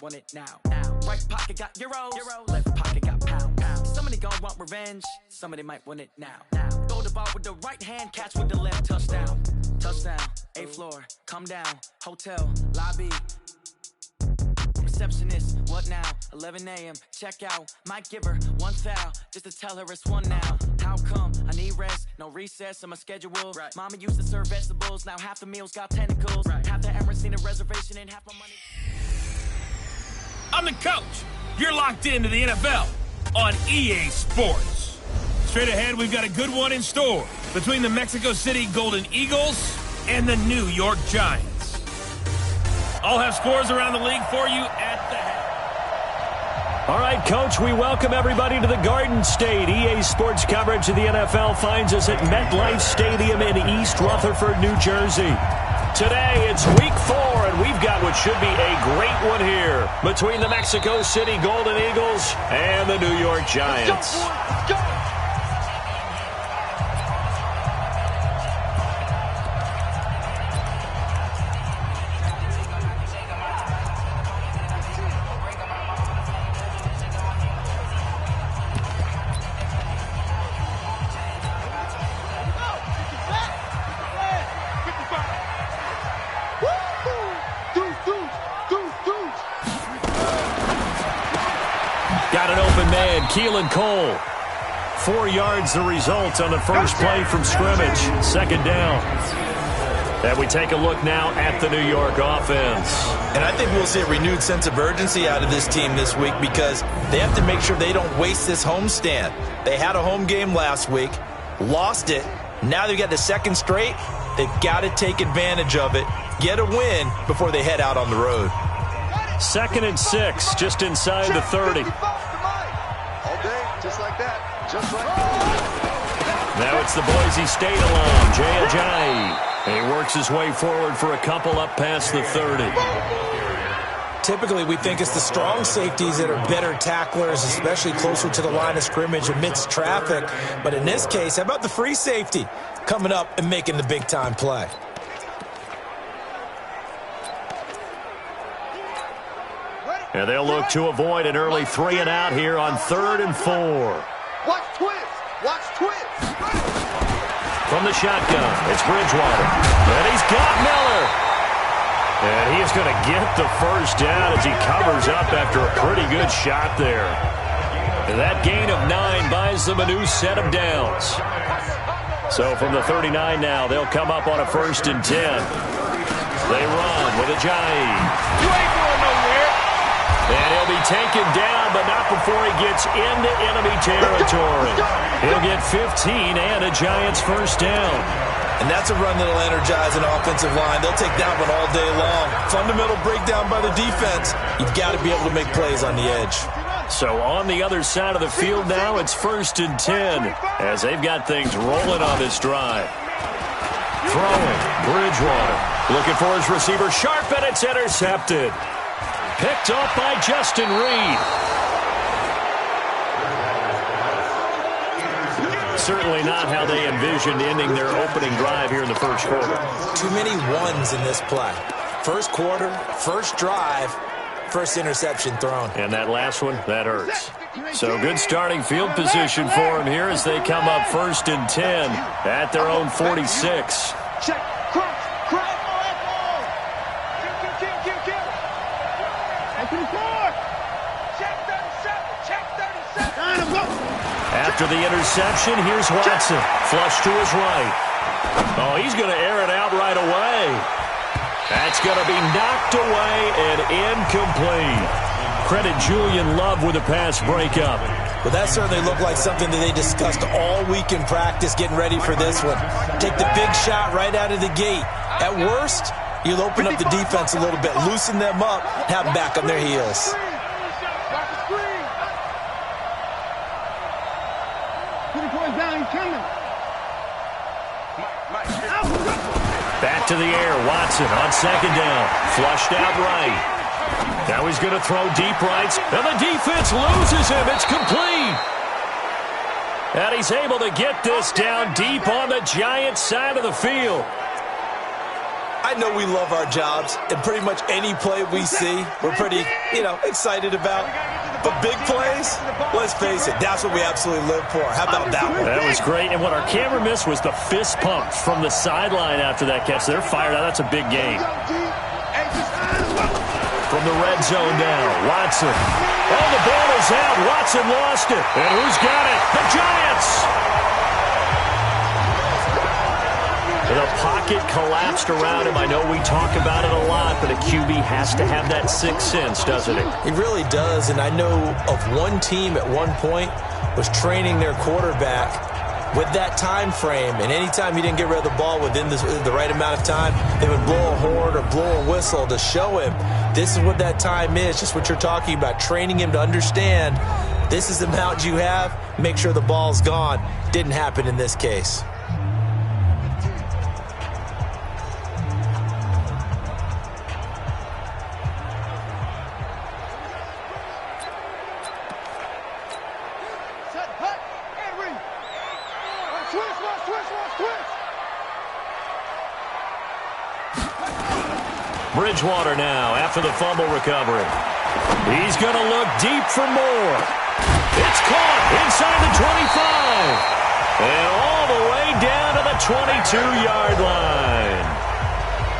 Want it now. Right pocket got euros. Left pocket got pounds. Somebody gon' want revenge. Somebody might want it now. Throw the ball with the right hand, catch with the left. Touchdown. Touchdown. 8th floor. Come down. Hotel. Lobby. Receptionist. What now? 11 a.m. Check out. Might give her one foul just to tell her it's one now. How come? I need rest. No recess in my schedule. Right. Mama used to serve vegetables. Now half the meals got tentacles. Right. Half the Emirates need a reservation and half my money. I'm the coach. You're locked into the NFL on EA Sports. Straight ahead, we've got a good one in store between the Mexico City Golden Eagles and the New York Giants. I'll have scores around the league for you at the head. All right, Coach, we welcome everybody to the Garden State. EA Sports coverage of the NFL finds us at MetLife Stadium in East Rutherford, New Jersey. Today, it's week 4, and we've got what should be a great one here between the Mexico City Golden Eagles and the New York Giants. Let's go! Got an open man, Keelan Cole. 4 yards the result on the first play from scrimmage. Second down. And we take a look now at the New York offense. And I think we'll see a renewed sense of urgency out of this team this week because they have to make sure they don't waste this homestand. They had a home game last week, lost it. Now they've got the second straight. They've got to take advantage of it, get a win before they head out on the road. 2nd and 6, just inside the 30. All day, just like that. Just like that. Now it's the Boise State alum, Jay Ajayi. And he works his way forward for a couple up past the 30. Typically, we think it's the strong safeties that are better tacklers, especially closer to the line of scrimmage amidst traffic. But in this case, how about the free safety coming up and making the big-time play? And they'll look to avoid an early 3 and out here on 3rd and 4. Watch twist. Watch twist. From the shotgun, it's Bridgewater. And he's got Miller. And he's going to get the first down as he covers up after a pretty good shot there. And that gain of 9 buys them a new set of downs. So from the 39 now, they'll come up on a 1st and 10. They run with Ajayi. You ain't going nowhere. And he'll be taken down, but not before he gets into enemy territory. He'll get 15 and a Giants first down. And that's a run that'll energize an offensive line. They'll take that one all day long. Fundamental breakdown by the defense. You've got to be able to make plays on the edge. So on the other side of the field now, it's 1st and 10 as they've got things rolling on this drive. Throwing, Bridgewater. Looking for his receiver, Sharp, and it's intercepted. Picked off by Justin Reed. Certainly not how they envisioned ending their opening drive here in the first quarter. Too many ones in this play. First quarter, first drive, first interception thrown. And that last one, that hurts. So good starting field position for them here as they come up 1st and 10 at their own 46. Check. Cross. After the interception, here's Watson. Flush to his right. Oh, he's going to air it out right away. That's going to be knocked away and incomplete. Credit Julian Love with a pass breakup. But that certainly looked like something that they discussed all week in practice getting ready for this one. Take the big shot right out of the gate. At worst, you'll open up the defense a little bit, loosen them up, have them back on their heels. Back to the air, Watson on 2nd down. Flushed out right. Now he's going to throw deep right, and the defense loses him. It's complete. And he's able to get this down deep on the Giants side of the field. I know we love our jobs, and pretty much any play we see, we're pretty, excited about. But big plays, let's face it, that's what we absolutely live for. How about that one? That was great, and what our camera missed was the fist pump from the sideline after that catch. They're fired out. That's a big game. From the red zone now, Watson. Oh, the ball is out. Watson lost it. And who's got it? The Giants! The pocket collapsed around him. I know we talk about it a lot, but a QB has to have that sixth sense, doesn't it? He really does, and I know of one team at one point was training their quarterback with that time frame, and anytime he didn't get rid of the ball within the right amount of time, they would blow a horn or blow a whistle to show him this is what that time is, just what you're talking about, training him to understand this is the amount you have, make sure the ball's gone. Didn't happen in this case. Bridgewater now after the fumble recovery. He's going to look deep for more. It's caught inside the 25. And all the way down to the 22-yard line.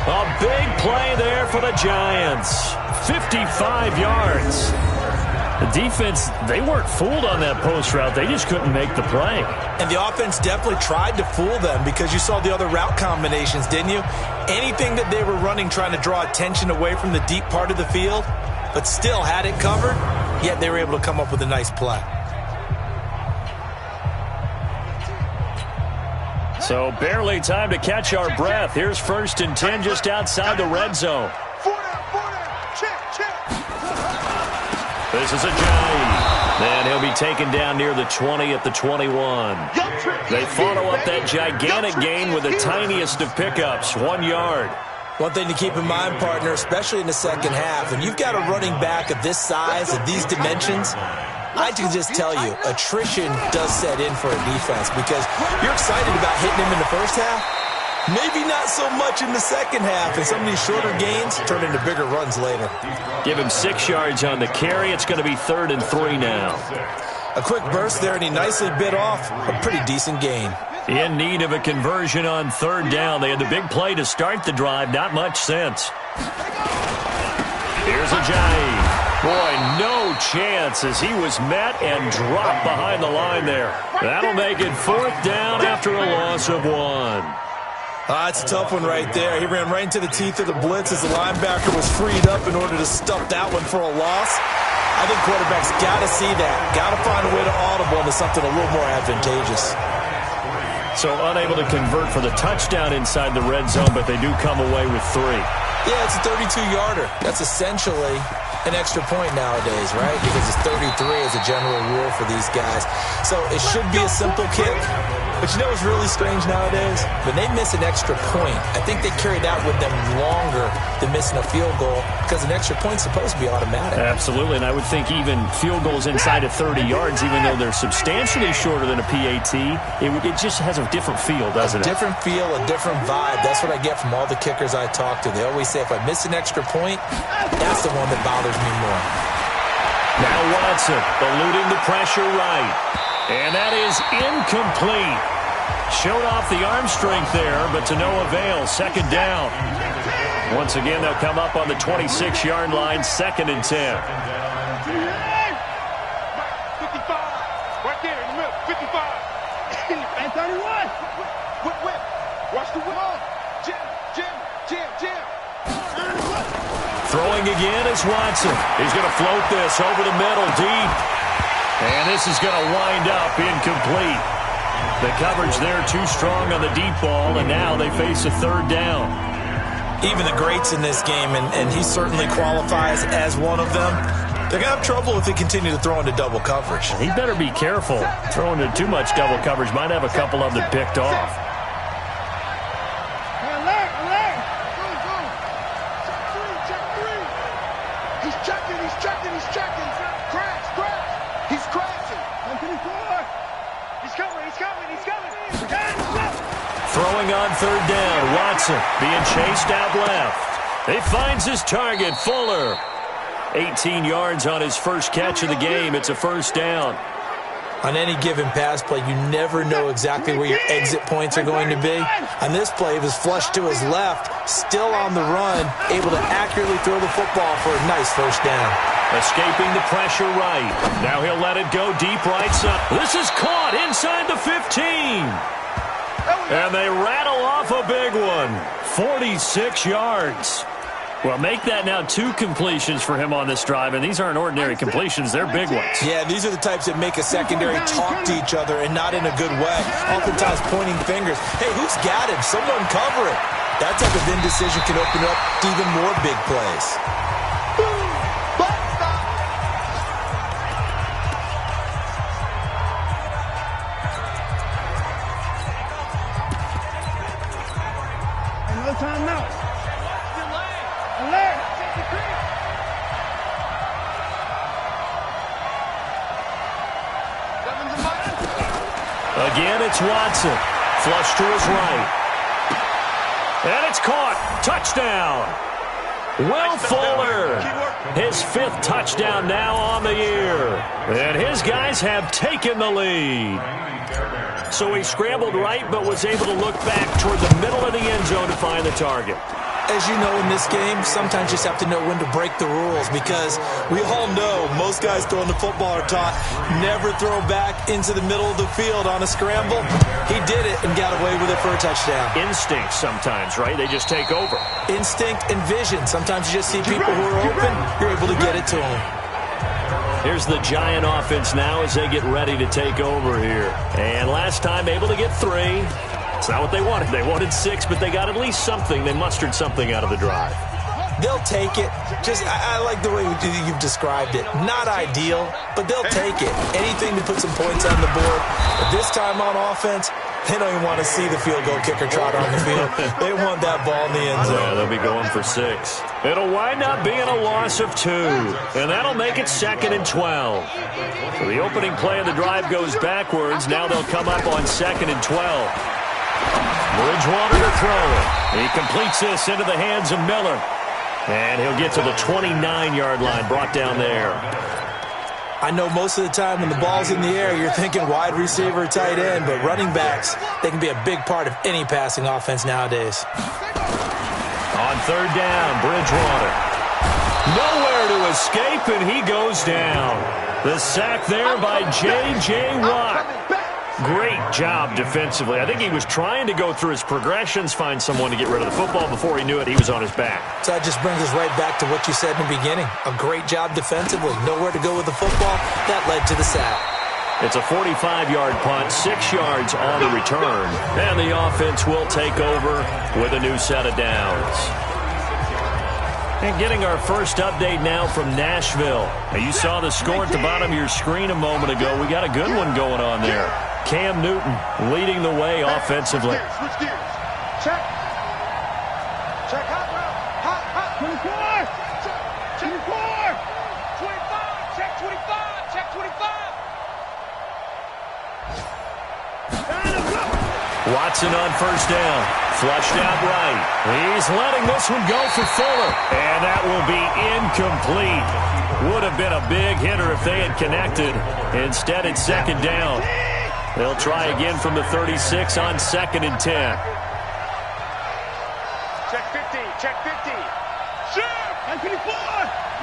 A big play there for the Giants. 55 yards. The defense, they weren't fooled on that post route. They just couldn't make the play. And the offense definitely tried to fool them because you saw the other route combinations, didn't you? Anything that they were running trying to draw attention away from the deep part of the field, but still had it covered, yet they were able to come up with a nice play. So barely time to catch our breath. Here's 1st and 10 just outside the red zone. This is a giant. And he'll be taken down near the 20 at the 21. They follow up that gigantic gain with the tiniest of pickups, 1 yard. One thing to keep in mind, partner, especially in the second half, when you've got a running back of this size, of these dimensions, I can just tell you, attrition does set in for a defense because you're excited about hitting him in the first half. Maybe not so much in the second half, and some of these shorter gains turn into bigger runs later. Give him 6 yards on the carry. It's going to be 3rd and 3 now. A quick burst there, and he nicely bit off a pretty decent gain. In need of a conversion on 3rd down. They had the big play to start the drive. Not much sense. Here's Ajayi. Boy, no chance as he was met and dropped behind the line there. That'll make it 4th down after a loss of 1. It's a tough one right there. He ran right into the teeth of the blitz as the linebacker was freed up in order to stuff that one for a loss. I think quarterbacks got to see that. Got to find a way to audible into something a little more advantageous. So unable to convert for the touchdown inside the red zone, but they do come away with 3. Yeah, it's a 32-yarder. That's essentially an extra point nowadays, right? Because it's 33 as a general rule for these guys. So it should be a simple kick. But you know what's really strange nowadays? When they miss an extra point, I think they carry that with them longer than missing a field goal because an extra point's supposed to be automatic. Absolutely, and I would think even field goals inside of 30 yards, even though they're substantially shorter than a PAT, it just has a different feel, doesn't it? A different feel, a different vibe. That's what I get from all the kickers I talk to. They always say if I miss an extra point, that's the one that bothers me more. Now Watson eluding the pressure right. And that is incomplete. Showed off the arm strength there, but to no avail. 2nd down. Once again, they'll come up on the 26-yard line, 2nd and 10. 55. Right there in the middle. 55. And 31. Whip. Watch the whip. Jam. Throwing again is Watson. He's going to float this over the middle, deep. And this is going to wind up incomplete. The coverage there too strong on the deep ball, and now they face a 3rd down. Even the greats in this game, and he certainly qualifies as one of them, they're going to have trouble if they continue to throw into double coverage. He better be careful. Throwing into too much double coverage might have a couple of them picked off. throwing on third down. Watson being chased out left. He finds his target, Fuller. 18 yards on his first catch of the game. It's a first down. On any given pass play, you never know exactly where your exit points are going to be. On this play, it was flushed to his left, still on the run, able to accurately throw the football for a nice first down. Escaping the pressure right. Now he'll let it go deep right side. This is caught inside the 15. And they rattle off a big one. 46 yards. Well, make that now 2 completions for him on this drive, and these aren't ordinary completions. They're big ones. Yeah, these are the types that make a secondary talk to each other and not in a good way. Oftentimes pointing fingers. Hey, who's got him? Someone cover it. That type of indecision can open up to even more big plays. Another timeout. Again, it's Watson. Flush to his right. And it's caught. Touchdown. Will Fuller. His 5th touchdown now on the year. And his guys have taken the lead. So he scrambled right but was able to look back toward the middle of the end zone to find the target. As you know, in this game, sometimes you just have to know when to break the rules because we all know most guys throwing the football are taught never throw back into the middle of the field on a scramble. He did it and got away with it for a touchdown. Instinct sometimes, right? They just take over. Instinct and vision. Sometimes you just see people who are open, you're able to get it to them. Here's the Giant offense now as they get ready to take over here. And last time able to get 3. It's not what they wanted. They wanted 6, but they got at least something. They mustered something out of the drive. They'll take it. I like the way you've described it. Not ideal, but they'll take it. Anything to put some points on the board. But this time on offense, they don't even want to see the field goal kicker trot on the field. They want that ball in the end zone. Yeah, they'll be going for 6. It'll wind up being a loss of 2, and that'll make it 2nd and 12. So the opening play of the drive goes backwards. Now they'll come up on 2nd and 12. Bridgewater to throw it. He completes this into the hands of Miller. And he'll get to the 29-yard line, brought down there. I know most of the time when the ball's in the air, you're thinking wide receiver, tight end, but running backs, they can be a big part of any passing offense nowadays. On third down, Bridgewater. Nowhere to escape, and he goes down. The sack there by J.J. Watt. Great job defensively. I think he was trying to go through his progressions, find someone to get rid of the football. Before he knew it, he was on his back. So that just brings us right back to what you said in the beginning. A great job defensively. Nowhere to go with the football. That led to the sack. It's a 45-yard punt, 6 yards on the return. And the offense will take over with a new set of downs. And getting our first update now from Nashville. Now, you saw the score at the bottom of your screen a moment ago. We got a good one going on there. Cam Newton leading the way offensively. Switch gears. Check. Check. Hot. 24. Check 24. 25. Check 25. Check 25. Watson on first down. Flushed out right. He's letting this one go for Fuller. And that will be incomplete. Would have been a big hitter if they had connected. Instead, it's 2nd down. They'll try again from the 36 on 2nd and 10. Check 50. Check 50. Shoot. 24.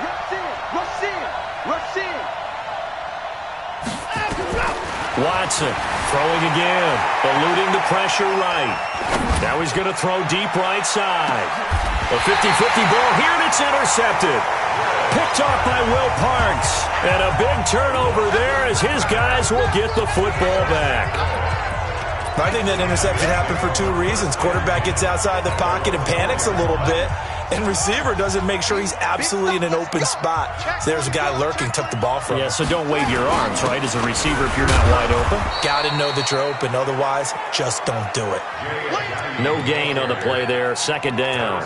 Rush in. Watson throwing again. Eluding the pressure right. Now he's going to throw deep right side. A 50-50 ball here, and it's intercepted. Picked off by Will Parks. And a big turnover there as his guys will get the football back. I think that interception happened for 2 reasons. Quarterback gets outside the pocket and panics a little bit. And receiver doesn't make sure he's absolutely in an open spot. So there's a guy lurking, took the ball from him. Yeah, so don't wave your arms, right, as a receiver if you're not wide open. Got to know that you're open. Otherwise, just don't do it. No gain on the play there. 2nd down.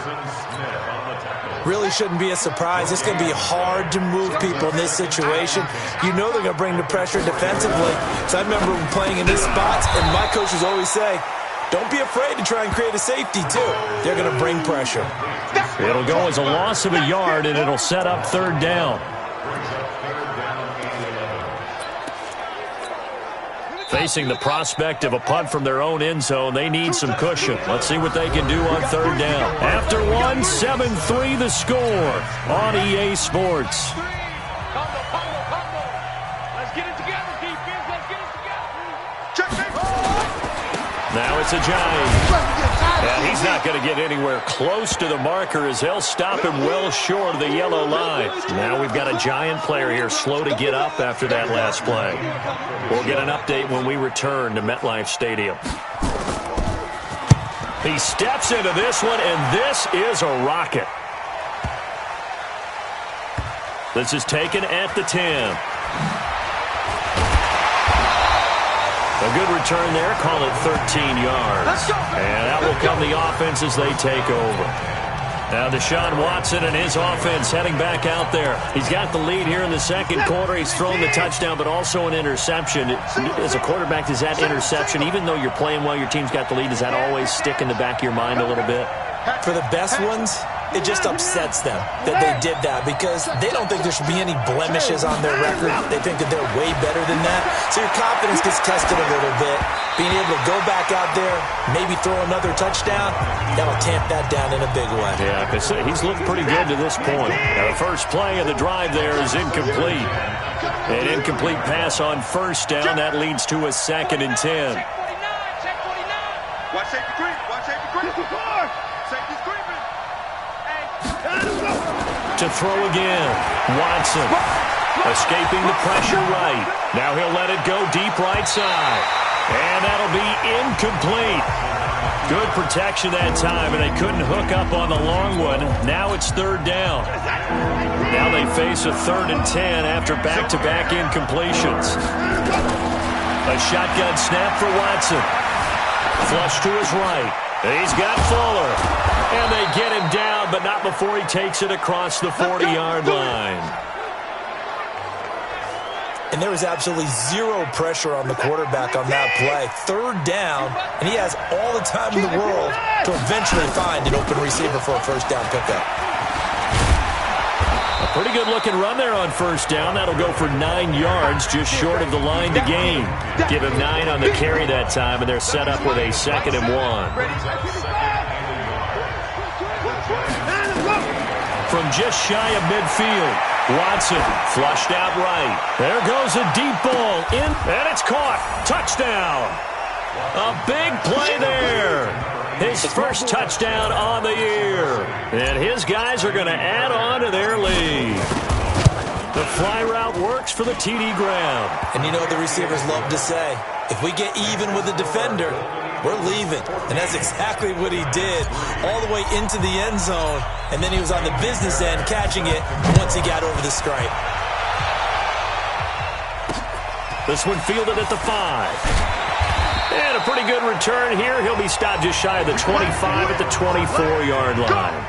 Really shouldn't be a surprise. It's going to be hard to move people in this situation. You know they're going to bring the pressure defensively. So I remember playing in this spot, and my coaches always say, don't be afraid to try and create a safety, too. They're going to bring pressure. It'll go as a loss of a yard, and it'll set up third down. Facing the prospect of a punt from their own end zone, they need some cushion. Let's see what they can do on third down. After 7-3 the score on EA Sports. Let's get it together, defense. Let's get it together. Now it's a Giant. And he's not going to get anywhere close to the marker as they'll stop him well short of the yellow line. Now we've got a Giant player here slow to get up after that last play. We'll get an update when we return to MetLife Stadium. He steps into this one, and this is a rocket. This is taken at the 10. A good return there, call it 13 yards. And out will come the offense as they take over. Now Deshaun Watson and his offense heading back out there. He's got the lead here in the second quarter. He's thrown the touchdown, but also an interception. As a quarterback, does that interception, even though you're playing well, your team's got the lead, does that always stick in the back of your mind a little bit? For the best ones, it just upsets them that they did that because they don't think there should be any blemishes on their record. They think that they're way better than that. So your confidence gets tested a little bit. Being able to go back out there, maybe throw another touchdown, that'll tamp that down in a big way. Yeah, because he's looked pretty good to this point. Now the first play of the drive there is incomplete. An incomplete pass on first down. That leads to a 2nd and 10. Watch safety creep. Watch safety creep. Safety's creeping. To throw again. Watson escaping the pressure right. Now he'll let it go deep right side. And that'll be incomplete. Good protection that time, and they couldn't hook up on the long one. Now it's third down. Now they face a 3rd and 10 after back-to-back incompletions. A shotgun snap for Watson. Flush to his right. He's got Fuller. And they get him down, but not before he takes it across the 40-yard line. And there was absolutely zero pressure on the quarterback on that play. Third down, and he has all the time in the world to eventually find an open receiver for a first down pickup. A pretty good-looking run there on first down. That'll go for 9 yards, just short of the line to gain. Give him 9 on the carry that time, and they're set up with a 2nd and 1. From just shy of midfield, Watson flushed out right. There goes a deep ball in, and it's caught. Touchdown. A big play there. His first touchdown on the year. And his guys are going to add on to their lead. The fly route works for the TD ground. And you know what the receivers love to say? If we get even with the defender, we're leaving. And that's exactly what he did all the way into the end zone. And then he was on the business end catching it once he got over the stripe. This one fielded at the 5. And a pretty good return here. He'll be stopped just shy of the 25 at the 24-yard line.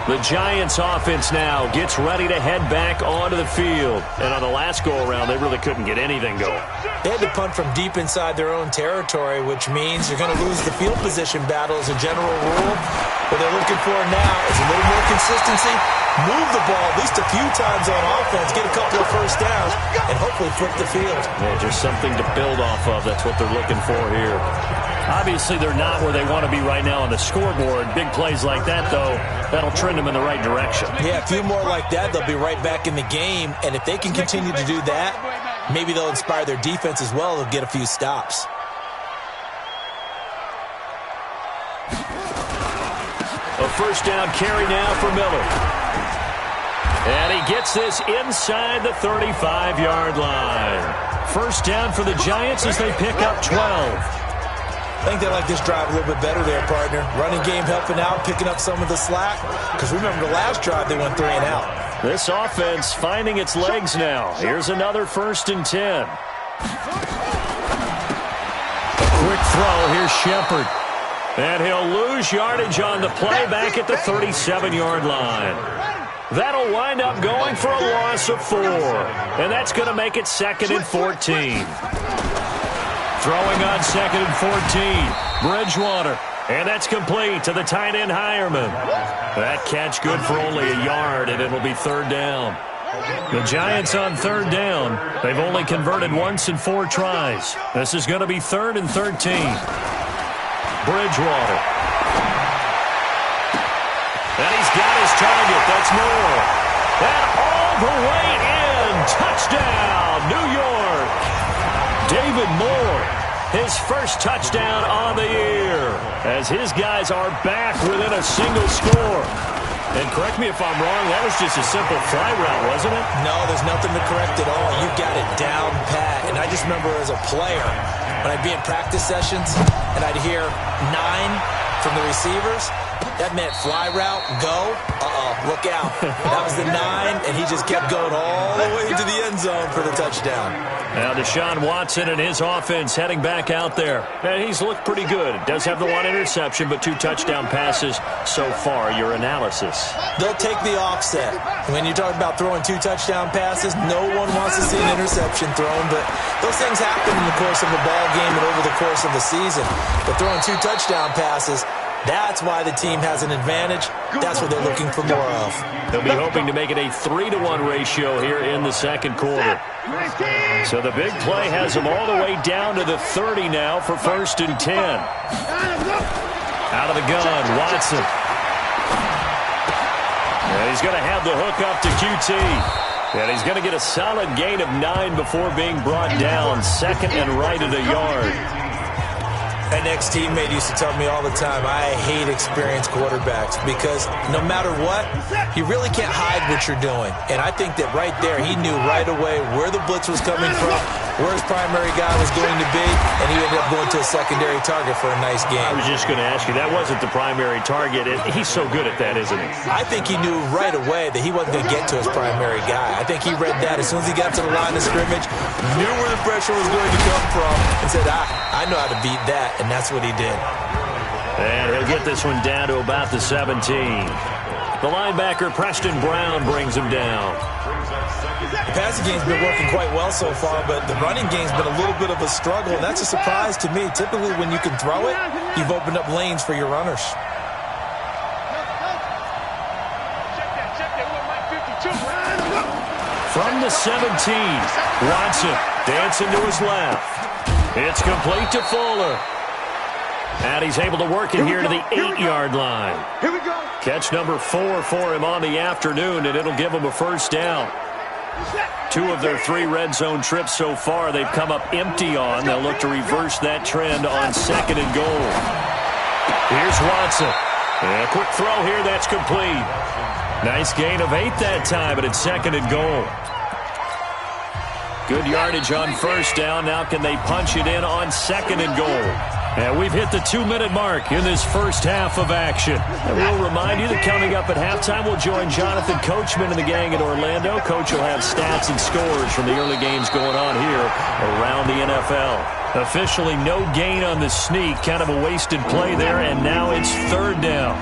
The Giants offense now gets ready to head back onto the field. And on the last go-around, they really couldn't get anything going. They had to punt from deep inside their own territory, which means you're going to lose the field position battle as a general rule. What they're looking for now is a little more consistency, move the ball at least a few times on offense, get a couple of first downs, and hopefully flip the field. Yeah, just something to build off of. That's what they're looking for here. Obviously, they're not where they want to be right now on the scoreboard. Big plays like that, though, that'll trend them in the right direction. Yeah, a few more like that, they'll be right back in the game. And if they can continue to do that, maybe they'll inspire their defense as well. They'll get a few stops. A first down carry now for Miller. And he gets this inside the 35-yard line. First down for the Giants as they pick up 12. I think they like this drive a little bit better there, partner. Running game helping out, picking up some of the slack. Because remember, the last drive they went 3 and out. This offense finding its legs now. Here's another 1st and 10. A quick throw. Here's Shepard. And he'll lose yardage on the play back at the 37-yard line. That'll wind up going for a loss of 4. And that's going to make it 2nd and 14. Throwing on 2nd and 14. Bridgewater. And that's complete to the tight end, Hireman. That catch good for only a yard, and it'll be 3rd down. The Giants on 3rd down. They've only converted once in 4 tries. This is going to be 3rd and 13. Bridgewater. And he's got his target. That's Moore. And all the way in. Touchdown, New York. David Moore, his first touchdown on the year, as his guys are back within a single score. And correct me if I'm wrong, that was just a simple fly route, wasn't it? No, there's nothing to correct at all. You got it down pat. And I just remember as a player, when I'd be in practice sessions and I'd hear 9 from the receivers, that meant fly route, go, look out. That was the 9, and he just kept going all the way to the end zone for the touchdown. Now Deshaun Watson and his offense heading back out there. And he's looked pretty good. Does have the 1 interception, but 2 touchdown passes so far. Your analysis? They'll take the offset. When you're talking about throwing 2 touchdown passes, no one wants to see an interception thrown, but those things happen in the course of a ball game and over the course of the season. But throwing 2 touchdown passes, that's why the team has an advantage. That's what they're looking for more of. They'll be hoping to make it a 3-to-1 ratio here in the 2nd quarter. So the big play has them all the way down to the 30 now for 1st and 10. Out of the gun, Watson. And he's going to have the hook up to QT. And he's going to get a solid gain of 9 before being brought down. 2nd and right at a yard. An ex-teammate used to tell me all the time, I hate experienced quarterbacks because no matter what, you really can't hide what you're doing. And I think that right there, he knew right away where the blitz was coming from, where his primary guy was going to be, and he ended up going to a secondary target for a nice game. I was just going to ask you, that wasn't the primary target. He's so good at that, isn't he? I think he knew right away that he wasn't going to get to his primary guy. I think he read that as soon as he got to the line of scrimmage, knew where the pressure was going to come from, and said, I know how to beat that. And that's what he did. And he'll get this one down to about the 17. The linebacker, Preston Brown, brings him down. The passing game's been working quite well so far, but the running game's been a little bit of a struggle. That's a surprise to me. Typically, when you can throw it, you've opened up lanes for your runners. From the 17, Watson dancing to his left. It's complete to Fuller. And he's able to work it here to the 8-yard line. Here we go. Catch number 4 for him on the afternoon, and it'll give him a 1st down. 2 of their 3 red zone trips so far they've come up empty on. They'll look to reverse that trend on 2nd and goal. Here's Watson. And a quick throw here, that's complete. Nice gain of 8 that time, but it's 2nd and goal. Good yardage on 1st down. Now can they punch it in on 2nd and goal? And we've hit the 2-minute mark in this first half of action. And we'll remind you that coming up at halftime, we'll join Jonathan Coachman and the gang in Orlando. Coach will have stats and scores from the early games going on here around the NFL. Officially no gain on the sneak. Kind of a wasted play there, and now it's 3rd down.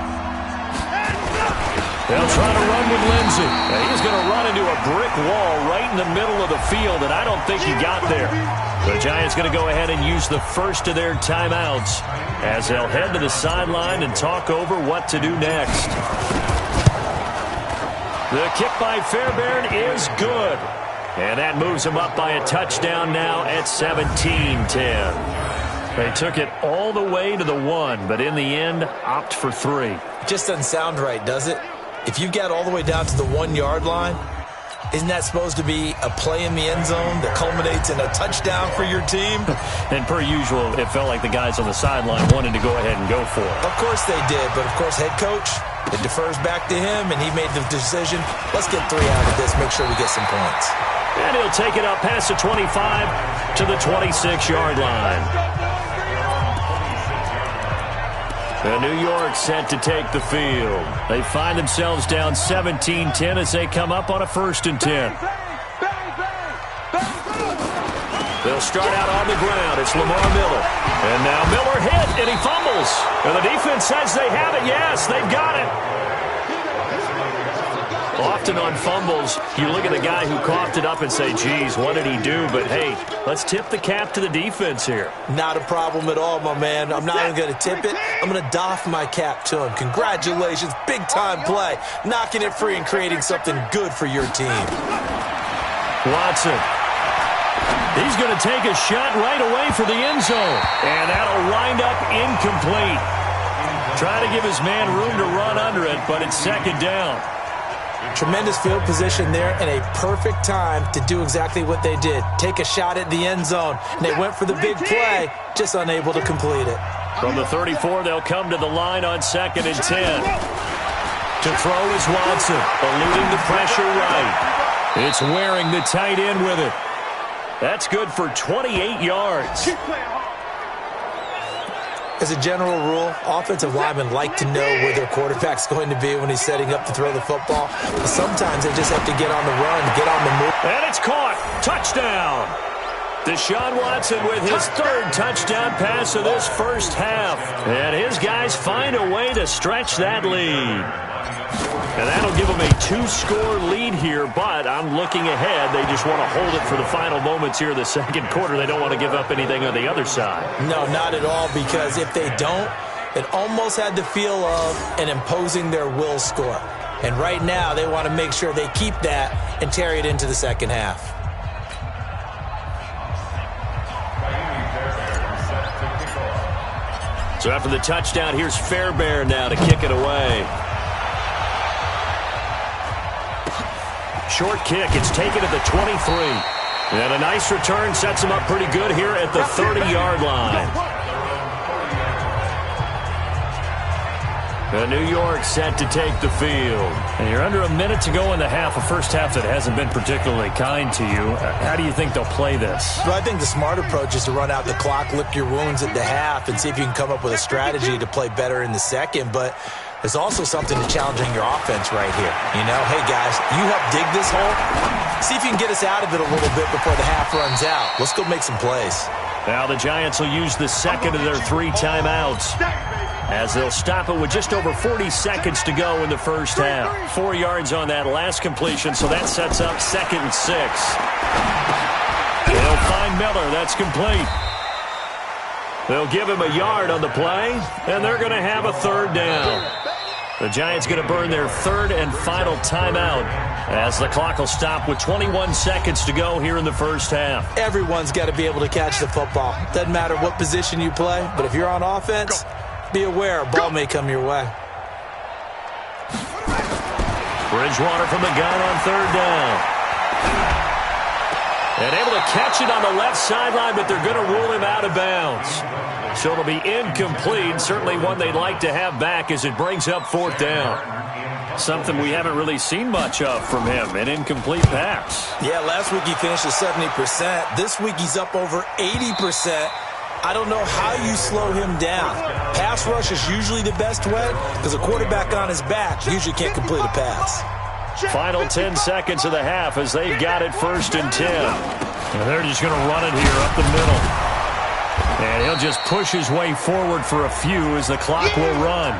They'll try to run with Lindsey. He's going to run into a brick wall right in the middle of the field, and I don't think he got there. The Giants going to go ahead and use the first of their timeouts as they'll head to the sideline and talk over what to do next. The kick by Fairbairn is good. And that moves them up by a touchdown now at 17-10. They took it all the way to the 1, but in the end, opt for 3. Just doesn't sound right, does it? If you get all the way down to the 1-yard line, isn't that supposed to be a play in the end zone that culminates in a touchdown for your team? And per usual, it felt like the guys on the sideline wanted to go ahead and go for it. Of course they did, but of course head coach, it defers back to him, and he made the decision, let's get 3 out of this, make sure we get some points. And he'll take it up past the 25 to the 26-yard line. The New York set to take the field. They find themselves down 17-10 as they come up on a 1st and 10. They'll start out on the ground. It's Lamar Miller. And now Miller hit, and he fumbles. And the defense says they have it. Yes, they've got it. Often on fumbles, you look at the guy who coughed it up and say, geez, what did he do? But, hey, let's tip the cap to the defense here. Not a problem at all, my man. I'm not even going to tip it. I'm going to doff my cap to him. Congratulations. Big-time play. Knocking it free and creating something good for your team. Watson. He's going to take a shot right away for the end zone. And that'll wind up incomplete. Trying to give his man room to run under it, but it's second down. Tremendous field position there and a perfect time to do exactly what they did. Take a shot at the end zone. And they went for the big play, just unable to complete it. From the 34, they'll come to the line on 2nd and 10. To throw is Watson, eluding the pressure right. It's wearing the tight end with it. That's good for 28 yards. As a general rule, offensive linemen like to know where their quarterback's going to be when he's setting up to throw the football. But sometimes they just have to get on the run, get on the move. And it's caught. Touchdown. Deshaun Watson with his 3rd touchdown pass of this first half. And his guys find a way to stretch that lead. And that'll give them a 2-score lead here, but I'm looking ahead. They just want to hold it for the final moments here in the second quarter. They don't want to give up anything on the other side. No, not at all, because if they don't, it almost had the feel of an imposing their will score. And right now, they want to make sure they keep that and carry it into the second half. So after the touchdown, here's Fairbairn now to kick it away. Short kick. It's taken at the 23. And a nice return sets him up pretty good here at the 30-yard line. New York set to take the field. And you're under a minute to go in the half, a first half that hasn't been particularly kind to you. How do you think they'll play this? Well, I think the smart approach is to run out the clock, lick your wounds at the half, and see if you can come up with a strategy to play better in the second. But there's also something to challenging your offense right here. You know, hey, guys, you help dig this hole. See if you can get us out of it a little bit before the half runs out. Let's go make some plays. Now the Giants will use the second of their 3 timeouts, as they'll stop it with just over 40 seconds to go in the first half. 4 yards on that last completion, so that sets up 2nd and 6. They'll find Miller. That's complete. They'll give him a yard on the play, and they're going to have a 3rd down. The Giants going to burn their 3rd and final timeout, as the clock will stop with 21 seconds to go here in the first half. Everyone's got to be able to catch the football. Doesn't matter what position you play, but if you're on offense, be aware a ball may come your way. Bridgewater from the gun on 3rd down. And able to catch it on the left sideline, but they're going to rule him out of bounds. So it'll be incomplete. Certainly one they'd like to have back as it brings up 4th down. Something we haven't really seen much of from him, an incomplete pass. Yeah, last week he finished at 70%. This week he's up over 80%. I don't know how you slow him down. Pass rush is usually the best way because a quarterback on his back usually can't complete a pass. Final 10 seconds of the half as they've got it 1st and 10. And they're just going to run it here up the middle. And he'll just push his way forward for a few as the clock will run.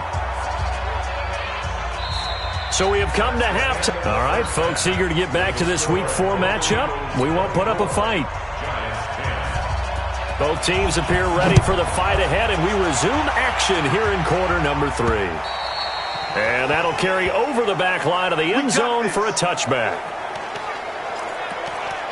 So we have come to halftime. All right, folks, eager to get back to this Week 4 matchup. We won't put up a fight. Both teams appear ready for the fight ahead, and we resume action here in quarter number 3. And that'll carry over the back line of the end zone for a touchback.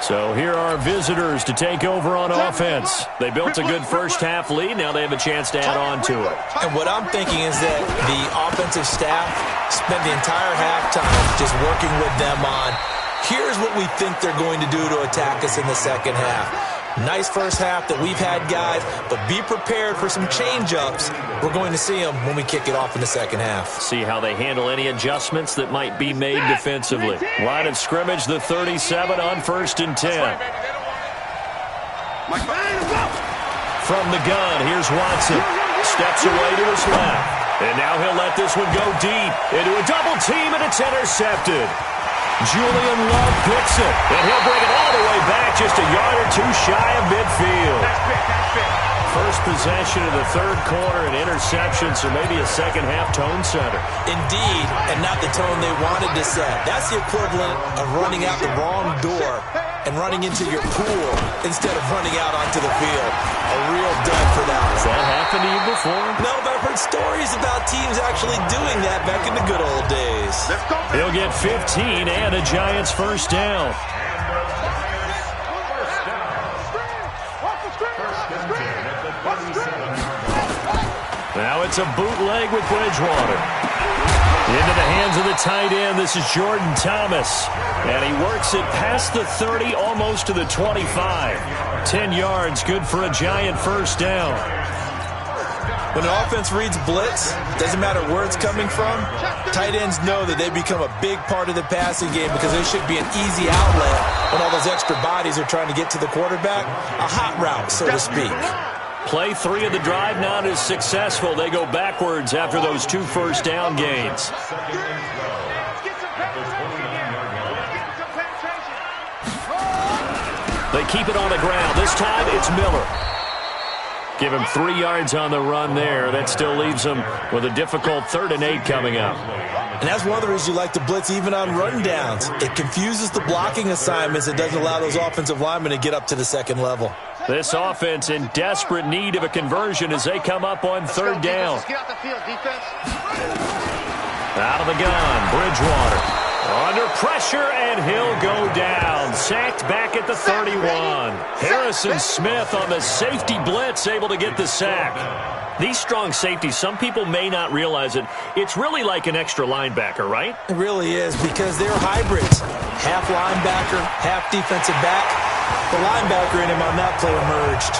So here are visitors to take over on offense. They built a good first half lead. Now they have a chance to add on to it. And what I'm thinking is that the offensive staff spent the entire halftime just working with them on, here's what we think they're going to do to attack us in the second half. Nice first half that we've had, guys, but be prepared for some change-ups. We're going to see them when we kick it off in the second half. See how they handle any adjustments that might be made defensively. Line of scrimmage, the 37 on 1st and 10. From the gun, here's Watson. Steps away to his left. And now he'll let this one go deep into a double team, and it's intercepted. Julian Love picks it, and he'll bring it all the way back just a yard or two shy of midfield. That's big. First possession of the third quarter, an interception, so maybe a second-half tone setter. Indeed, and not the tone they wanted to set. That's the equivalent of running out the wrong door and running into your pool instead of running out onto the field. A real dud for that one. Has that happened to you before? No, but I've heard stories about teams actually doing that back in the good old days. He'll get 15 and a Giants first down. Now it's a bootleg with Bridgewater. Into the hands of the tight end. This is Jordan Thomas. And he works it past the 30, almost to the 25. 10 yards, good for a Giant first down. When an offense reads blitz, doesn't matter where it's coming from, tight ends know that they become a big part of the passing game because they should be an easy outlet when all those extra bodies are trying to get to the quarterback. A hot route, so to speak. Play 3 of the drive not as successful. They go backwards after those 2 first down gains. They keep it on the ground. This time it's Miller. Give him 3 yards on the run there. That still leaves him with a difficult 3rd and 8 coming up. And that's one of the reasons you like to blitz even on rundowns. It confuses the blocking assignments. It doesn't allow those offensive linemen to get up to the second level. This offense in desperate need of a conversion as they come up on 3rd down. Get out the field, defense. Out of the gun, Bridgewater. Under pressure, and he'll go down. Sacked back at the 31. Harrison Smith on the safety blitz, able to get the sack. These strong safeties, some people may not realize it. It's really like an extra linebacker, right? It really is because they're hybrids. Half linebacker, half defensive back. The linebacker in him on that play emerged.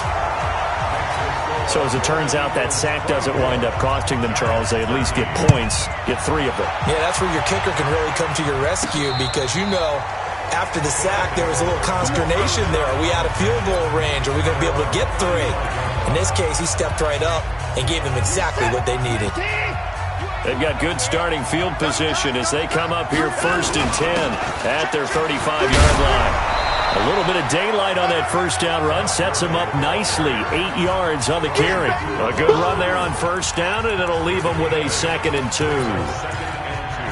So as it turns out, that sack doesn't wind up costing them, Charles. They at least get points, get 3 of them. Yeah, that's where your kicker can really come to your rescue because you know after the sack there was a little consternation there. Are we out of field goal range? Are we going to be able to get 3? In this case, he stepped right up and gave them exactly what they needed. They've got good starting field position as they come up here 1st and 10 at their 35-yard line. A little bit of daylight on that first down run sets him up nicely. 8 yards on the carry. A good run there on first down, and it'll leave him with a 2nd and 2.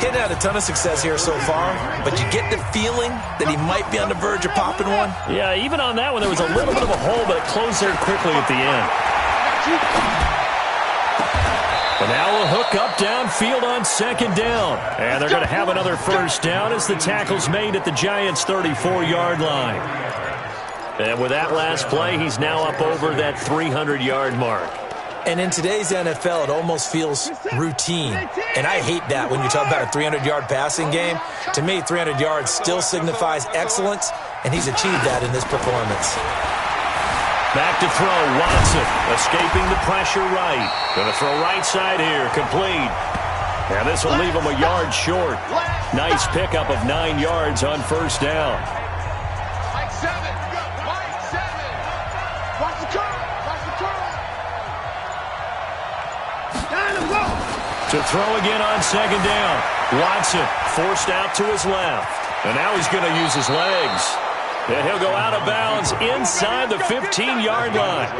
He's had a ton of success here so far, but you get the feeling that he might be on the verge of popping one. Yeah, even on that one, there was a little bit of a hole, but it closed there quickly at the end. But now a hook up downfield on 2nd down. And they're going to have another first down as the tackle's made at the Giants' 34-yard line. And with that last play, he's now up over that 300-yard mark. And in today's NFL, it almost feels routine. And I hate that when you talk about a 300-yard passing game. To me, 300 yards still signifies excellence, and he's achieved that in this performance. Back to throw, Watson, escaping the pressure right. Going to throw right side here, complete. And this will leave him a yard short. Nice pickup of 9 yards on first down. Mike 7. Watch the curl. To throw again on 2nd down. Watson forced out to his left. And now he's going to use his legs. And he'll go out of bounds inside the 15-yard line.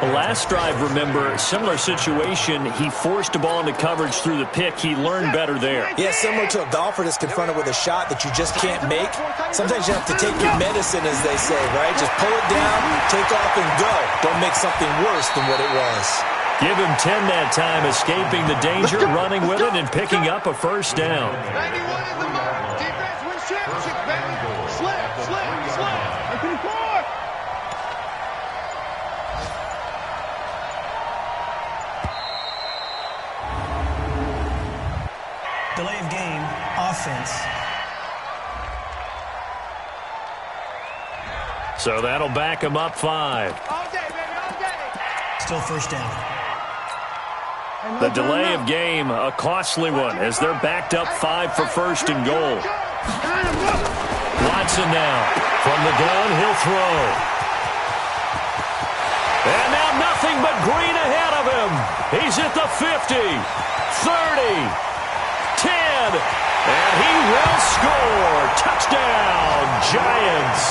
The last drive, remember, similar situation. He forced a ball into coverage through the pick. He learned better there. Yeah, similar to a golfer that's confronted with a shot that you just can't make. Sometimes you have to take your medicine, as they say, right? Just pull it down, take off, and go. Don't make something worse than what it was. Give him 10 that time, escaping the danger, running with it, and picking up a first down. 91 in the mark. Defense wins championship, baby. Slip. 54. Delay of game, offense. So that'll back him up 5. All day, baby, all day. Still first down. The delay of game, a costly one, as they're backed up 5 for 1st and goal. Watson now, from the gun, he'll throw. And now nothing but green ahead of him. He's at the 50, 30, 10, And he will score. Touchdown, Giants.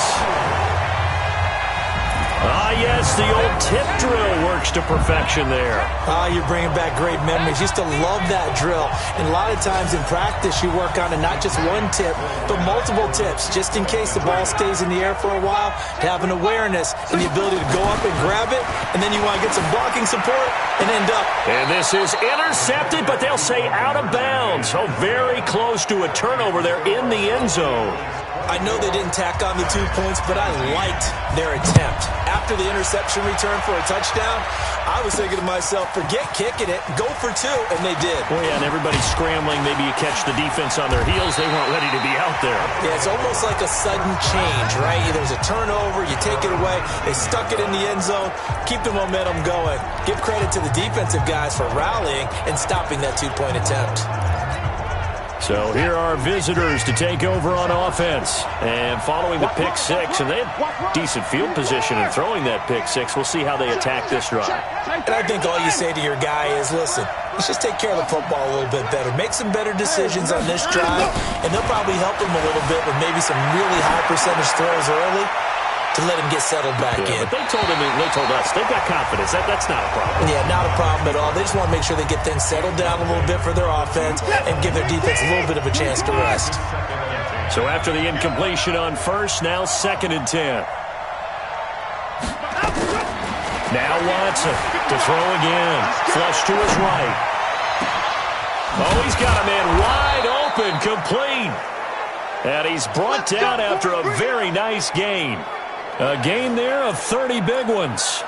Ah, yes, the old tip drill works to perfection there. Ah, you're bringing back great memories. Used to love that drill. And a lot of times in practice, you work on it, not just one tip, but multiple tips, just in case the ball stays in the air for a while, to have an awareness and the ability to go up and grab it, and then you want to get some blocking support and end up. And this is intercepted, but they'll say out of bounds. So very close to a turnover there in the end zone. I know they didn't tack on the 2 points, but I liked their attempt. After the interception return for a touchdown, I was thinking to myself, forget kicking it, go for 2, and they did. Oh, yeah, and everybody's scrambling. Maybe you catch the defense on their heels. They weren't ready to be out there. Yeah, it's almost like a sudden change, right? There's a turnover, you take it away, they stuck it in the end zone, keep the momentum going. Give credit to the defensive guys for rallying and stopping that 2-point attempt. So here are visitors to take over on offense. And following the pick six, and they had decent field position in throwing that pick six. We'll see how they attack this drive. And I think all you say to your guy is, listen, let's just take care of the football a little bit better. Make some better decisions on this drive, and they'll probably help him a little bit with maybe some really high percentage throws early to let him get settled back in. But they told him, and they told us, they've got confidence. That's not a problem. Yeah, not a problem at all. They just want to make sure they get things settled down a little bit for their offense and give their defense a little bit of a chance to rest. So after the incompletion on first, now 2nd and 10. Now Watson to throw again. Flush to his right. Oh, he's got a man wide open, complete. And he's brought down after a very nice gain. A gain there of 30 big ones.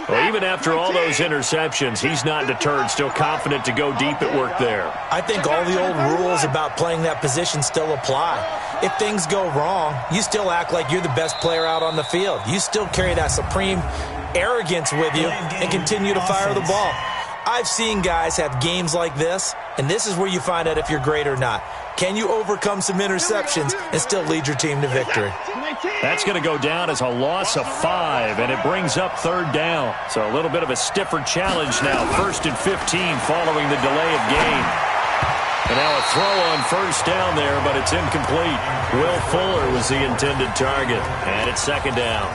Well, even after all those interceptions, he's not deterred, still confident to go deep at work there. I think all the old rules about playing that position still apply. If things go wrong, you still act like you're the best player out on the field. You still carry that supreme arrogance with you and continue to fire the ball. I've seen guys have games like this, and this is where you find out if you're great or not. Can you overcome some interceptions and still lead your team to victory? That's going to go down as a loss of 5, and it brings up 3rd down. So a little bit of a stiffer challenge now. 1st and 15 following the delay of game. And now a throw on 1st down there, but it's incomplete. Will Fuller was the intended target, and it's 2nd down.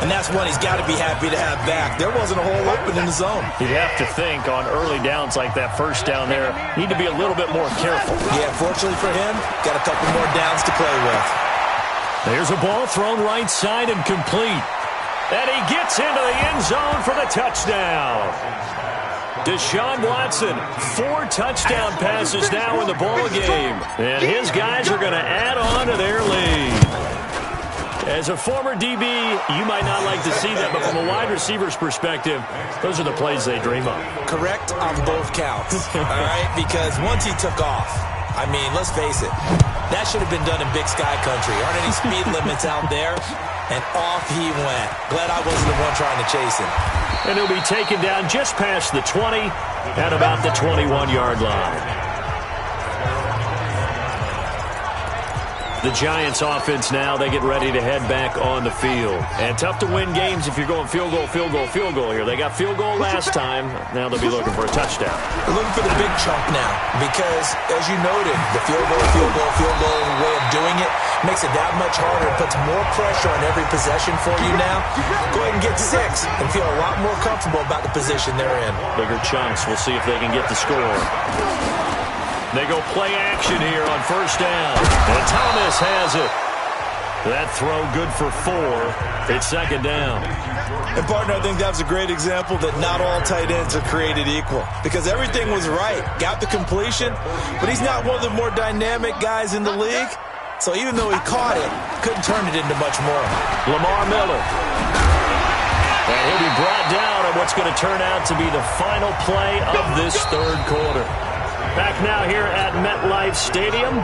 And that's one he's got to be happy to have back. There wasn't a hole open in the zone. You'd have to think on early downs like that 1st down there, need to be a little bit more careful. Yeah, fortunately for him, got a couple more downs to play with. There's a ball thrown right side and complete. And he gets into the end zone for the touchdown. Deshaun Watson, 4 touchdown passes now in the ball game. And his guys are going to add on to their lead. As a former DB, you might not like to see that, but from a wide receiver's perspective, those are the plays they dream of. Correct on both counts, all right? Because once he took off, I mean, let's face it, that should have been done in Big Sky Country. Aren't any speed limits out there? And off he went. Glad I wasn't the one trying to chase him. And he'll be taken down just past the 20 at about the 21-yard line. The Giants offense now, they get ready to head back on the field. And tough to win games if you're going field goal, field goal, field goal here. They got field goal last time. Now they'll be looking for a touchdown. They're looking for the big chunk now because, as you noted, the field goal way of doing it makes it that much harder. It puts more pressure on every possession for you now. Go ahead and get 6 and feel a lot more comfortable about the position they're in. Bigger chunks. We'll see if they can get the score. They go play action here on 1st down. And Thomas has it. That throw good for 4. It's 2nd down. And, partner, I think that was a great example that not all tight ends are created equal. Because everything was right. Got the completion, but he's not one of the more dynamic guys in the league. So even though he caught it, couldn't turn it into much more. Lamar Miller. And he'll be brought down on what's going to turn out to be the final play of this 3rd quarter. Back now here at MetLife Stadium.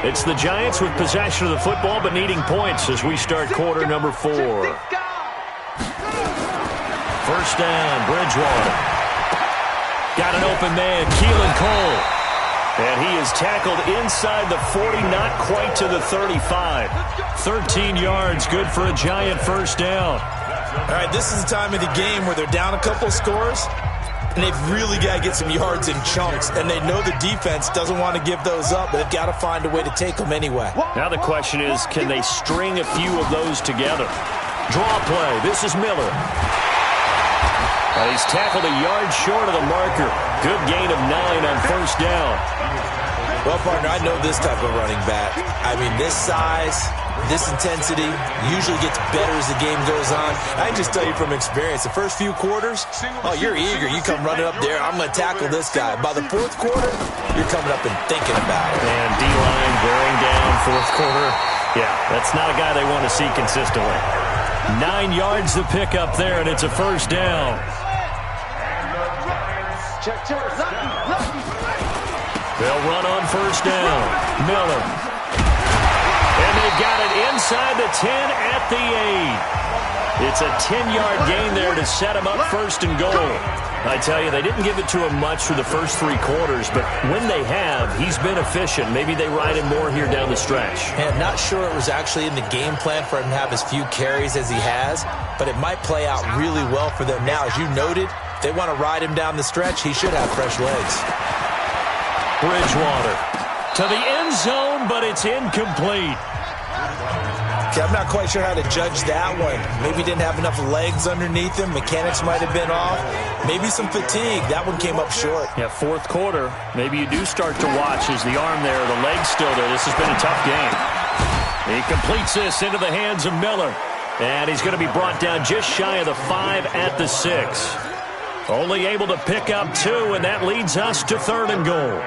It's the Giants with possession of the football but needing points as we start quarter number 4. 1st down, Bridgewater. Got an open man, Keelan Cole. And he is tackled inside the 40, not quite to the 35. 13 yards, good for a Giant 1st down. All right, this is the time of the game where they're down a couple scores. and they've really got to get some yards in chunks, and they know the defense doesn't want to give those up, but they've got to find a way to take them anyway. Now the question is, can they string a few of those together? Draw play. This is Miller. He's tackled a yard short of the marker. Good gain of 9 on first down. Well, partner, I know this type of running back. I mean, this size, this intensity usually gets better as the game goes on. I can just tell you from experience, the first few quarters, oh, you're eager. You come running up there, I'm going to tackle this guy. By the fourth quarter, you're coming up and thinking about it. And D-line wearing down fourth quarter. Yeah, that's not a guy they want to see consistently. 9 yards to pick up there, and it's a first down. They'll run on first down. Miller. And they've got it inside the 10 at the 8. It's a 10-yard gain there to set him up first and goal. I tell you, they didn't give it to him much for the first 3 quarters, but when they have, he's been efficient. Maybe they ride him more here down the stretch. And not sure it was actually in the game plan for him to have as few carries as he has, but it might play out really well for them now. As you noted, if they want to ride him down the stretch, he should have fresh legs. Bridgewater to the end zone, but it's incomplete. Okay, I'm not quite sure how to judge that one. Maybe didn't have enough legs underneath him. Mechanics might have been off. Maybe some fatigue. That one came up short. Yeah, fourth quarter. Maybe you do start to watch as the arm there, the leg's still there. This has been a tough game. He completes this into the hands of Miller. And he's going to be brought down just shy of the 5 at the 6. Only able to pick up 2, and that leads us to 3rd and goal.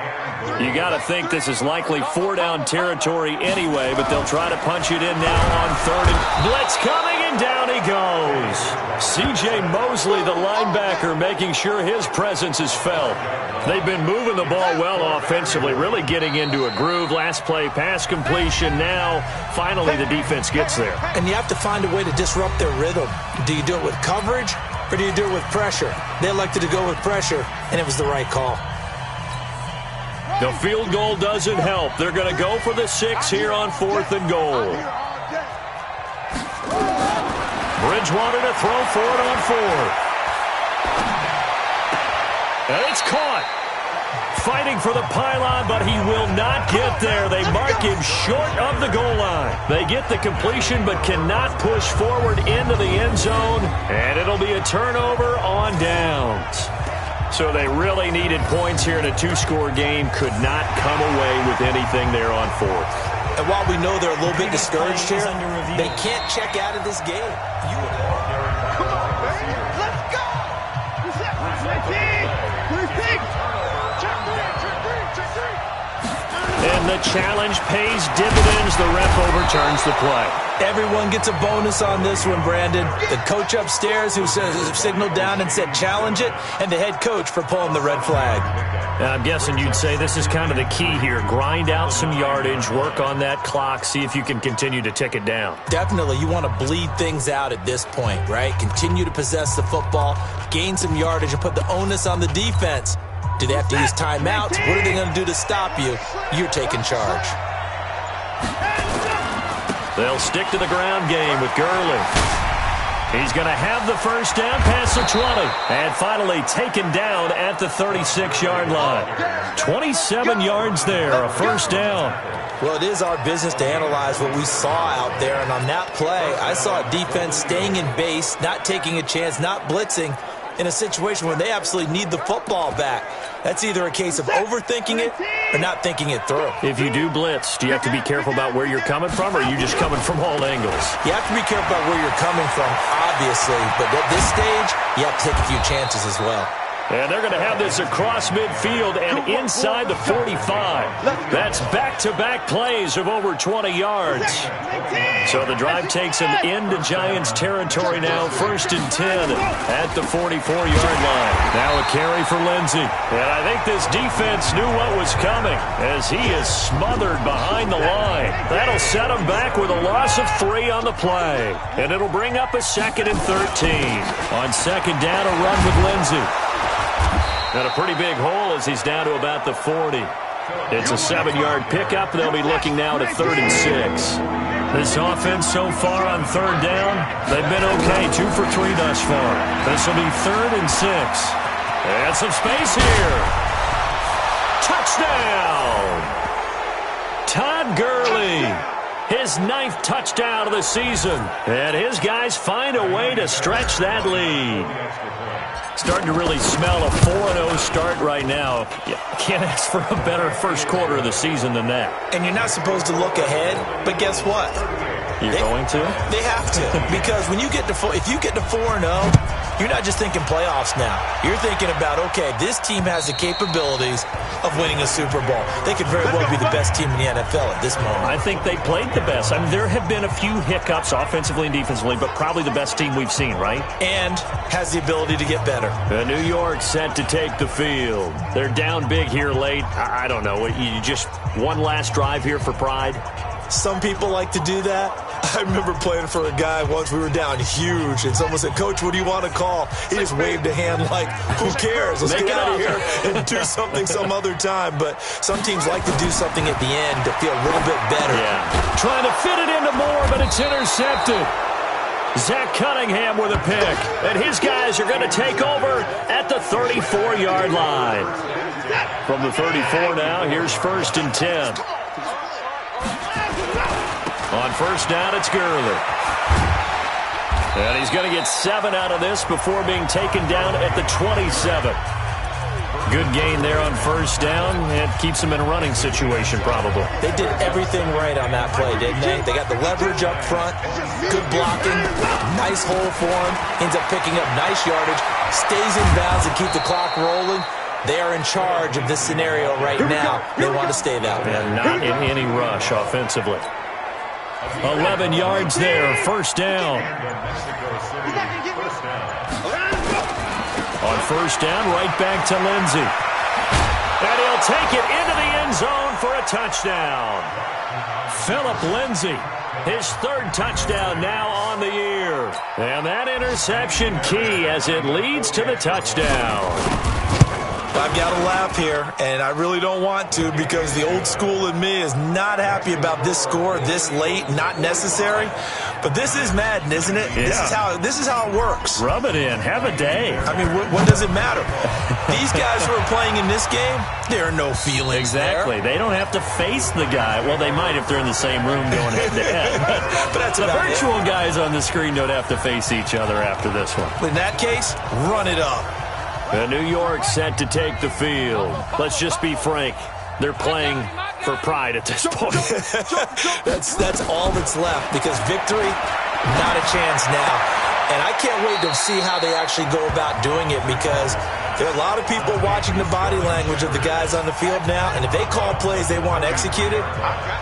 You got to think this is likely 4-down territory anyway, but they'll try to punch it in now on 3rd. And blitz coming, and down he goes. C.J. Mosley, the linebacker, making sure his presence is felt. They've been moving the ball well offensively, really getting into a groove. Last play, pass completion. Now, finally, the defense gets there. And you have to find a way to disrupt their rhythm. Do you do it with coverage, or do you do it with pressure? They elected to go with pressure, and it was the right call. The field goal doesn't help. They're going to go for the 6 here on 4th and goal. Bridgewater to throw for it on 4th. And it's caught. Fighting for the pylon, but he will not get there. They mark him short of the goal line. They get the completion, but cannot push forward into the end zone. And it'll be a turnover on downs. So they really needed points here in a 2-score game. Could not come away with anything there on 4th. And while we know they're a little bit discouraged here, they can't check out of this game. Come on, baby. Let's go. And the challenge pays dividends. The ref overturns the play. Everyone gets a bonus on this one, Brandon. The coach upstairs who signaled down and said challenge it, and the head coach for pulling the red flag. I'm guessing you'd say this is kind of the key here. Grind out some yardage, work on that clock, see if you can continue to tick it down. Definitely. You want to bleed things out at this point, right? Continue to possess the football, gain some yardage, and put the onus on the defense. Do they have to use timeouts? What are they going to do to stop you? You're taking charge. They'll stick to the ground game with Gurley. He's going to have the first down past the 20. And finally taken down at the 36-yard line. 27 yards there, a first down. Well, it is our business to analyze what we saw out there. And on that play, I saw a defense staying in base, not taking a chance, not blitzing, in a situation where they absolutely need the football back. That's either a case of overthinking it or not thinking it through. If you do blitz, do you have to be careful about where you're coming from, or are you just coming from all angles? You have to be careful about where you're coming from, obviously, but at this stage, you have to take a few chances as well. And they're going to have this across midfield and inside the 45. That's back-to-back plays of over 20 yards. So the drive takes them into Giants territory now, 1st and 10 at the 44-yard line. Now a carry for Lindsey. And I think this defense knew what was coming as he is smothered behind the line. That'll set him back with a loss of 3 on the play. And it'll bring up a 2nd and 13. On 2nd down, a run with Lindsey. And a pretty big hole as he's down to about the 40. It's a 7-yard pickup. They'll be looking now to 3rd and 6. This offense so far on 3rd down, they've been okay. 2 for 3 thus far. This will be 3rd and 6. And some space here. Touchdown! Todd Gurley, his 9th touchdown of the season. And his guys find a way to stretch that lead. Starting to really smell a 4-0 start right now. You can't ask for a better first quarter of the season than that. And you're not supposed to look ahead, but guess what? You're going to? They have to. Because when you get to if you get to 4-0, you're not just thinking playoffs now. You're thinking about, okay, this team has the capabilities of winning a Super Bowl. They could very well be the best team in the NFL at this moment. I think they played the best. I mean, there have been a few hiccups offensively and defensively, but probably the best team we've seen, right? And has the ability to get better. New York set to take the field. They're down big here late. I don't know. You just one last drive here for pride? Some people like to do that. I remember playing for a guy once. We were down huge, and someone said, "Coach, what do you want to call?" He just waved a hand like, who cares? Let's get out of here and do something some other time. But some teams like to do something at the end to feel a little bit better. Yeah. Trying to fit it into Moore, but it's intercepted. Zach Cunningham with a pick. And his guys are going to take over at the 34-yard line. From the 34 now, here's 1st and 10. On first down, it's Gurley. And he's going to get 7 out of this before being taken down at the 27. Good gain there on first down. It keeps them in a running situation, probably. They did everything right on that play, didn't they? They got the leverage up front, good blocking, nice hole for him, ends up picking up nice yardage, stays in bounds and keep the clock rolling. They are in charge of this scenario right now. They want to stay that way. And not in any rush offensively. 11 yards there, first down. On first down, right back to Lindsey. And he'll take it into the end zone for a touchdown. Philip Lindsey, his 3rd touchdown now on the year. And that interception key as it leads to the touchdown. I've got to laugh here, and I really don't want to because the old school in me is not happy about this score this late, not necessary. But this is Madden, isn't it? Yeah. This is how it works. Rub it in. Have a day. I mean, what does it matter? These guys who are playing in this game, there are no feelings Exactly. there. They don't have to face the guy. Well, they might if they're in the same room going head-to-head. But that's the about virtual it. guys on the screen don't have to face each other after this one. In that case, run it up. New York set to take the field. Let's just be frank. They're playing for pride at this point. That's all that's left because victory, not a chance now. And I can't wait to see how they actually go about doing it because there are a lot of people watching the body language of the guys on the field now. And if they call plays they want executed,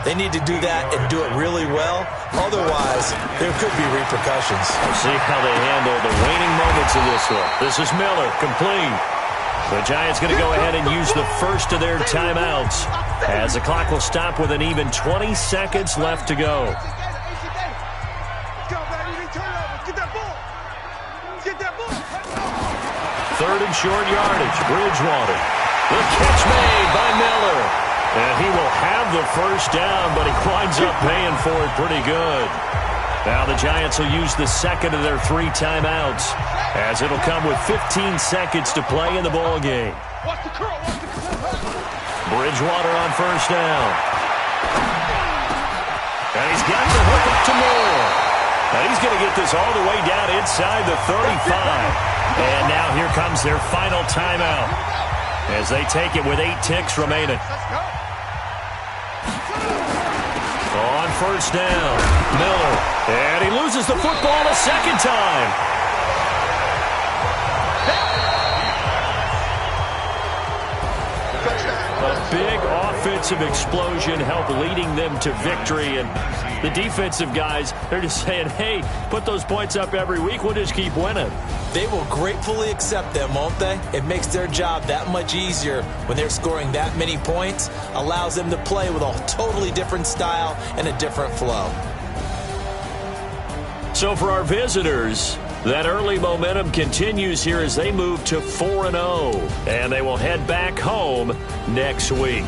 they need to do that and do it really well. Otherwise, there could be repercussions. We'll see how they handle the waning moments of this one. This is Miller, complete. The Giants going to go ahead and use the first of their timeouts as the clock will stop with an even 20 seconds left to go. Third and short yardage, Bridgewater. The catch made by Miller. And he will have the first down, but he winds up paying for it pretty good. Now the Giants will use the second of their 3 timeouts as it'll come with 15 seconds to play in the ball game. Bridgewater on first down. And he's got the hook up to Moore. And he's going to get this all the way down inside the 35. And now here comes their final timeout as they take it with 8 ticks remaining. On first down, Miller. And he loses the football a second time. A big offensive explosion helped leading them to victory. And the defensive guys, they're just saying, hey, put those points up every week. We'll just keep winning. They will gratefully accept them, won't they? It makes their job that much easier when they're scoring that many points. Allows them to play with a totally different style and a different flow. So for our visitors, that early momentum continues here as they move to 4-0. And they will head back home next week.